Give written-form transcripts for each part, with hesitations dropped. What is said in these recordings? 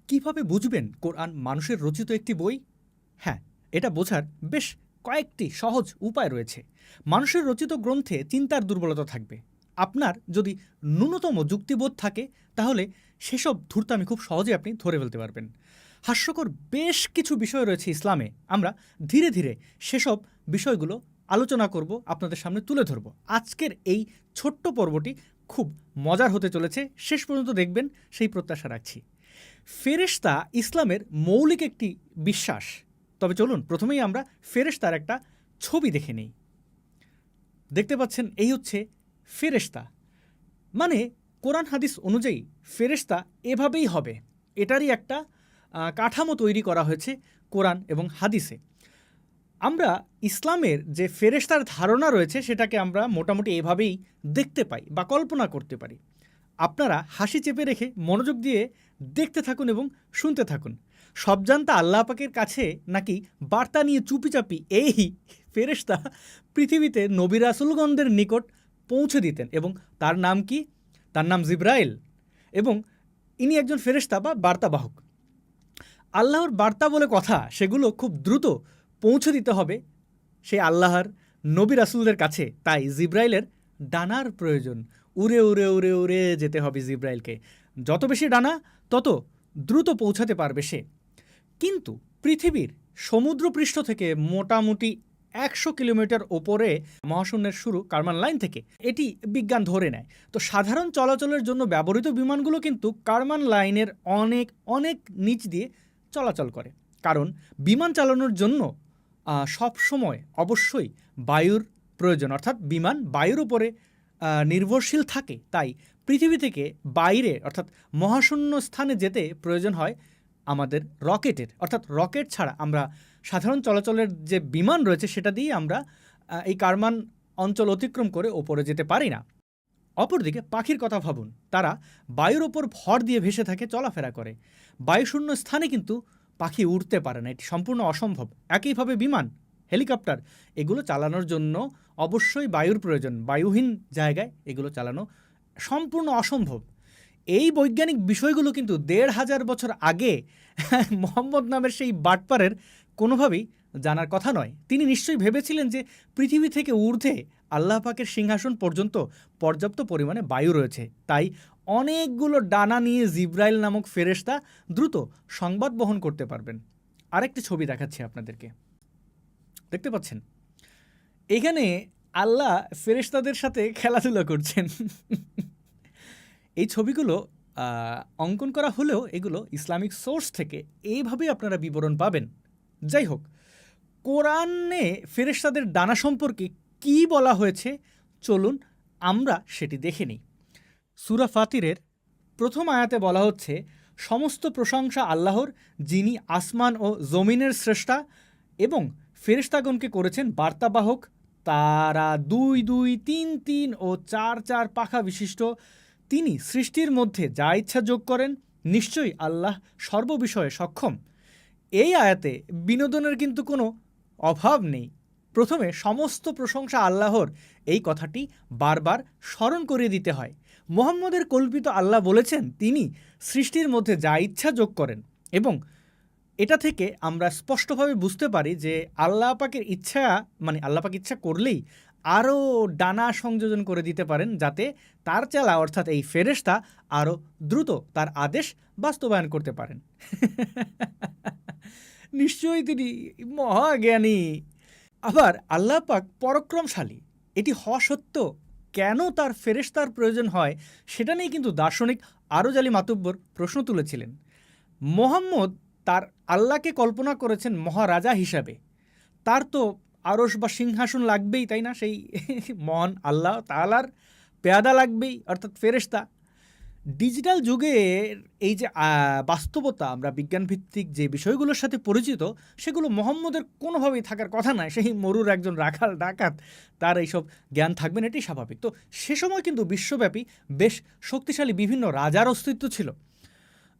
কিভাবে বুঝবেন কোরআন মানুষের রচিত একটি বই? হ্যাঁ, এটা বোঝার বেশ কয়েকটি সহজ উপায় রয়েছে। মানুষের রচিত গ্রন্থে চিন্তার দুর্বলতা থাকবে। আপনার যদি ন্যূনতম যুক্তিবোধ থাকে, তাহলে সেসব ধূর্তামি খুব সহজে আপনি ধরে ফেলতে পারবেন। হাস্যকর বেশ কিছু বিষয় রয়েছে ইসলামে। আমরা ধীরে ধীরে সেসব বিষয়গুলো আলোচনা করব, আপনাদের সামনে তুলে ধরব। আজকের এই ছোট্ট পর্বটি খুব মজার হতে চলেছে। শেষ পর্যন্ত দেখবেন, সেই প্রত্যাশা রাখছি। ফেরেশতা ইসলামের মৌলিক একটি বিশ্বাস। তবে চলুন প্রথমেই আমরা ফেরেশতার একটা ছবি দেখে নেই। দেখতে পাচ্ছেন, এই হচ্ছে ফেরেশতা। মানে কোরআন হাদিস অনুযায়ী ফেরেশতা এভাবেই হবে। এটারই একটা কাঠামো তৈরি করা হয়েছে কোরআন এবং হাদিসে। আমরা ইসলামের যে ফেরেশতার ধারণা রয়েছে সেটাকে আমরা মোটামুটি এভাবেই দেখতে পাই বা কল্পনা করতে পারি। আপনারা হাসি চেপে রেখে মনোযোগ দিয়ে দেখতে থাকুন এবং শুনতে থাকুন। সব জানতা আল্লাহ পাকের কাছে নাকি বার্তা নিয়ে চুপিচাপি এই ফেরেশতা পৃথিবীতে নবী রাসূলগণদের নিকট পৌঁছে দিতেন। এবং তার নাম কি? তার নাম জিব্রাইল। এবং ইনি একজন ফেরেশতা বা বার্তাবাহক। আল্লাহর বার্তা বলে কথা, সেগুলো খুব দ্রুত পৌঁছে দিতে হবে সেই আল্লাহর নবী রাসূলদের কাছে। তাই জিব্রাইলের ডানার প্রয়োজন। উড়ে উড়ে উড়ে উড়ে যেতে হবে জিব্রাইলকে। যত বেশি ডানা, তত দ্রুত পৌঁছাতে পারবে সে। কিন্তু পৃথিবীর সমুদ্রপৃষ্ঠ থেকে মোটামুটি 100 কিলোমিটার ওপরে মহাশূন্যের শুরু কারমান লাইন থেকে, এটি বিজ্ঞান ধরে নেয়। তো সাধারণ চলাচলের জন্য ব্যবহৃত বিমানগুলো কিন্তু কারমান লাইনের অনেক অনেক নিচ দিয়ে চলাচল করে। কারণ বিমান চালানোর জন্য সব সময় অবশ্যই বায়ুর প্রয়োজন, অর্থাৎ বিমান বায়ুর উপরে নির্ভরশীল থাকে। তাই পৃথিবী থেকে বাইরে অর্থাৎ মহাশূন্য স্থানে যেতে প্রয়োজন হয় আমাদের রকেটের। অর্থাৎ রকেট ছাড়া আমরা সাধারণ চলাচলের যে বিমান রয়েছে সেটা দিয়ে আমরা এই কারমান অঞ্চল অতিক্রম করে ওপরে যেতে পারি না। অপরদিকে পাখির কথা ভাবুন, তারা বায়ুর ওপর ভর দিয়ে ভেসে থাকে, চলাফেরা করে। বায়ুশূন্য স্থানে কিন্তু পাখি উড়তে পারে না, এটি সম্পূর্ণ অসম্ভব। একইভাবে বিমান, হেলিকপ্টার, এগুলো চালানোর জন্য অবশ্যই বায়ুর প্রয়োজন। বায়ুহীন জায়গায় এগুলো চালানো সম্পূর্ণ অসম্ভব। এই বৈজ্ঞানিক বিষয়গুলো কিন্তু ১৫০০ বছর আগে মোহাম্মদ নামের সেই বাটপারের কোনোভাবেই জানার কথা নয়। তিনি নিশ্চয়ই ভেবেছিলেন যে পৃথিবী থেকে ঊর্ধ্বে আল্লাহ পাকের সিংহাসন পর্যন্ত পর্যাপ্ত পরিমাণে বায়ু রয়েছে। তাই অনেকগুলো ডানা নিয়ে জিব্রাইল নামক ফেরেশতা দ্রুত সংবাদ বহন করতে পারবেন। আরেকটি ছবি দেখাচ্ছি আপনাদেরকে। দেখতে পাচ্ছেন, এখানে আল্লাহ ফেরেশতাদের সাথে খেলাধুলা করছেন। এই ছবিগুলো অঙ্কন করা হলেও এগুলো ইসলামিক সোর্স থেকে এইভাবেই আপনারা বিবরণ পাবেন। যাই হোক, কোরআনে ফেরেশতাদের ডানা সম্পর্কে কী বলা হয়েছে, চলুন আমরা সেটি দেখে নিই। সূরা ফাতিরের প্রথম আয়াতে বলা হচ্ছে, সমস্ত প্রশংসা আল্লাহর, যিনি আসমান ও জমিনের স্রষ্টা এবং ফেরেশতাগণকে করেছেন বার্তাবাহক। তারা ২ ২, ৩ ৩ ও ৪ ৪ পাখা বিশিষ্ট। তিনি সৃষ্টির মধ্যে যা ইচ্ছা যোগ করেন। নিশ্চয়ই আল্লাহ সর্ববিষয়ে সক্ষম। এই আয়াতে বিনোদনের কিন্তু কোনো অভাব নেই। প্রথমে সমস্ত প্রশংসা আল্লাহর, এই কথাটি বারবার স্মরণ করিয়ে দিতে হয়। মুহাম্মদের কল্পিত আল্লাহ বলেছেন তিনি সৃষ্টির মধ্যে যা ইচ্ছা যোগ করেন। এবং এটা থেকে আমরা স্পষ্টভাবে বুঝতে পারি যে আল্লাহ পাকের ইচ্ছা, মানে আল্লাহ পাক ইচ্ছা করলেই আরও ডানা সংযোজন করে দিতে পারেন, যাতে তার চালা অর্থাৎ এই ফেরেশতা আরও দ্রুত তার আদেশ বাস্তবায়ন করতে পারেন। নিশ্চয়ই তিনি মহাজ্ঞানী। আবার আল্লাহ পাক পরাক্রমশালী। এটি হওয়া সত্ত্বেও কেন তার ফেরেশতার প্রয়োজন হয়, সেটা নিয়ে কিন্তু দার্শনিক আরজ আলী মাতুব্বর প্রশ্ন তুলেছিলেন। মোহাম্মদ তার আল্লাহকে কল্পনা করেছেন মহারাজা হিসাবে। তার তো আরশ বা সিংহাসন লাগবেই, তাই না? সেই মহান আল্লাহ তাআলার পেয়াদা লাগবেই, অর্থাৎ ফেরেশতা। ডিজিটাল যুগের এই যে বাস্তবতা, আমরা বিজ্ঞানভিত্তিক যে বিষয়গুলোর সাথে পরিচিত, সেগুলো মোহাম্মদের কোনোভাবেই থাকার কথা নয়। সেই মরুর একজন রাখাল ডাকাত, তার এইসব জ্ঞান থাকবেন, এটি স্বাভাবিক। তো সে সময় কিন্তু বিশ্বব্যাপী বেশ শক্তিশালী বিভিন্ন রাজার অস্তিত্ব ছিল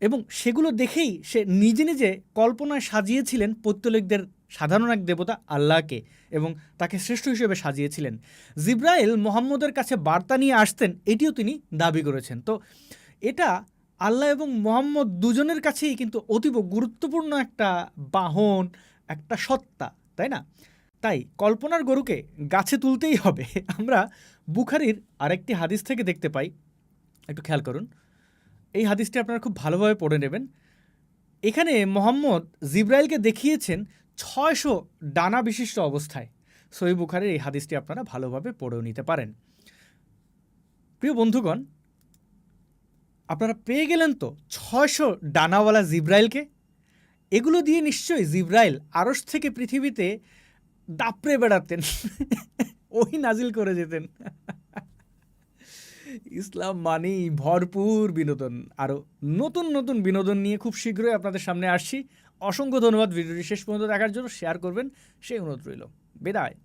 এবং সেগুলো দেখেই সে নিজে নিজে কল্পনায় সাজিয়েছিলেন পৌত্তলিকদের সাধারণ এক দেবতা আল্লাহকে এবং তাকে শ্রেষ্ঠ হিসেবে সাজিয়েছিলেন। জিব্রাইল মোহাম্মদের কাছে বার্তা নিয়ে আসতেন, এটিও তিনি দাবি করেছেন। তো এটা আল্লাহ এবং মোহাম্মদ দুজনের কাছেই কিন্তু অতীব গুরুত্বপূর্ণ একটা বাহন, একটা সত্তা, তাই না? তাই কল্পনার গরুকে গাছে তুলতেই হবে। আমরা বুখারীর আরেকটি হাদিস থেকে দেখতে পাই, একটু খেয়াল করুন। এই হাদিসটি আপনারা খুব ভালোভাবে পড়ে নেবেন। এখানে মোহাম্মদ জিব্রাইলকে দেখিয়েছেন ৬০০ ডানা বিশিষ্ট অবস্থায়। সহিহ বুখারীর এই হাদিসটি আপনারা ভালোভাবে পড়েও নিতে পারেন। প্রিয় বন্ধুগণ, আপনারা পেয়ে গেলেন তো ৬০০ ডানাওয়ালা জিব্রাইলকে। এগুলো দিয়ে নিশ্চয়ই জিব্রাইল আরশ থেকে পৃথিবীতে দাপড়ে বেড়াতেন, ওই নাজিল করে যেতেন। ইসলাম মানেই ভরপুর বিনোদন। আরও নতুন নতুন বিনোদন নিয়ে খুব শীঘ্রই আপনাদের সামনে আসছি। অসংখ্য ধন্যবাদ ভিডিওটি শেষ পর্যন্ত দেখার জন্য। শেয়ার করবেন সেই অনুরোধ রইল। বিদায়।